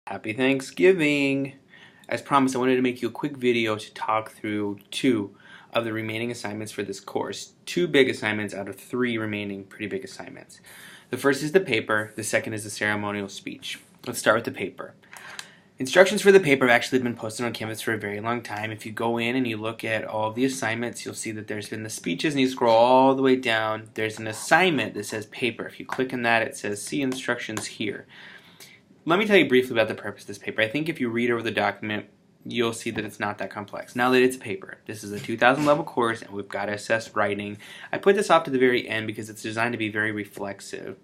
Happy Thanksgiving! As promised, I wanted to make you a quick video to talk through 2 of the remaining assignments for this course. 2 big assignments out of 3 remaining pretty big assignments. The first is the paper, the second is the ceremonial speech. Let's start with the paper. Instructions for the paper have actually been posted on Canvas for a very long time. If you go in and you look at all of the assignments, you'll see that there's been the speeches, and you scroll all the way down, there's an assignment that says paper. If you click on that, it says see instructions here. Let me tell you briefly about the purpose of this paper. I think if you read over the document, you'll see that it's not that complex. Now that it's a paper, this is a 2000 level course and we've got to assess writing. I put this off to the very end because it's designed to be very reflexive.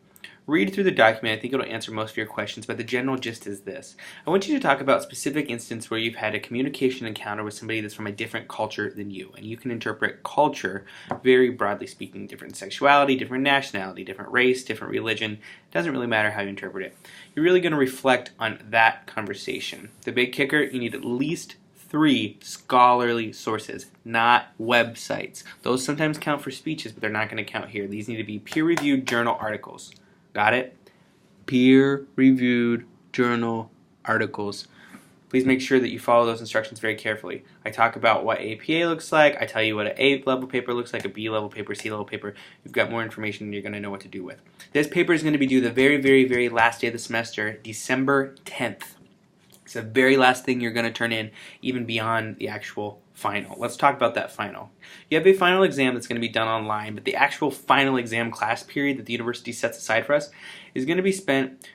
Read through the document. I think it'll answer most of your questions, but the general gist is this. I want you to talk about specific instances where you've had a communication encounter with somebody that's from a different culture than you, and you can interpret culture very broadly speaking. Different sexuality, different nationality, different race, different religion. It doesn't really matter how you interpret it. You're really going to reflect on that conversation. The big kicker, you need at least 3 scholarly sources, not websites. Those sometimes count for speeches, but they're not going to count here. These need to be peer-reviewed journal articles. Got it? Peer-reviewed journal articles. Please make sure that you follow those instructions very carefully. I talk about what APA looks like. I tell you what an A-level paper looks like, a B-level paper, C-level paper. You've got more information and you're going to know what to do with. This paper is going to be due the very last day of the semester, December 10th. It's the very last thing you're going to turn in, even beyond the actual final. Let's talk about that final. You have a final exam that's going to be done online, but the actual final exam class period that the university sets aside for us is going to be spent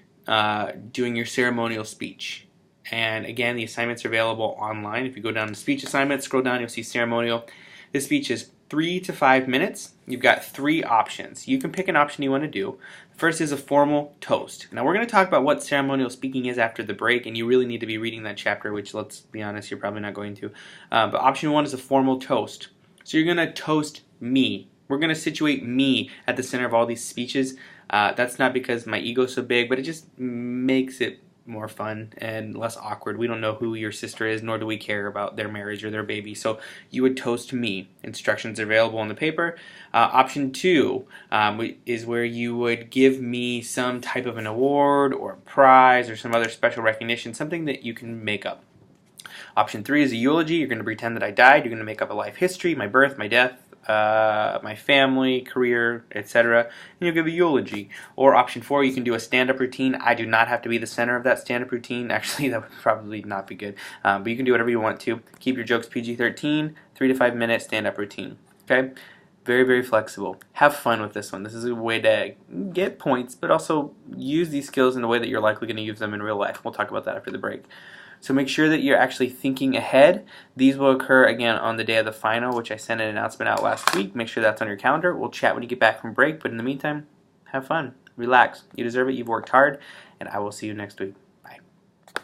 doing your ceremonial speech. And again, the assignments are available online. If you go down to speech assignments, scroll down, you'll see ceremonial. This speech is 3 to 5 minutes. You've got 3 options. You can pick an option you want to do. The first is a formal toast. Now we're going to talk about what ceremonial speaking is after the break, and you really need to be reading that chapter, which, let's be honest, you're probably not going to. But option 1 is a formal toast. So you're going to toast me. We're going to situate me at the center of all these speeches. That's not because my ego's so big, but it just makes it more fun and less awkward. We don't know who your sister is, nor do we care about their marriage or their baby. So you would toast me. Instructions are available on the paper. Option 2 is where you would give me some type of an award or a prize or some other special recognition, something that you can make up. Option 3 is a eulogy. You're going to pretend that I died. You're going to make up a life history, my birth, my death, my family, career, etc. And you'll give a eulogy. Or option 4, you can do a stand-up routine. I do not have to be the center of that stand-up routine. Actually, that would probably not be good. But you can do whatever you want to. Keep your jokes PG-13, 3 to 5 minute stand-up routine. Okay? Very flexible. Have fun with this one. This is a way to get points, but also use these skills in a way that you're likely going to use them in real life. We'll talk about that after the break. So make sure that you're actually thinking ahead. These will occur again on the day of the final, which I sent an announcement out last week. Make sure that's on your calendar. We'll chat when you get back from break, but in the meantime, have fun. Relax. You deserve it. You've worked hard, and I will see you next week.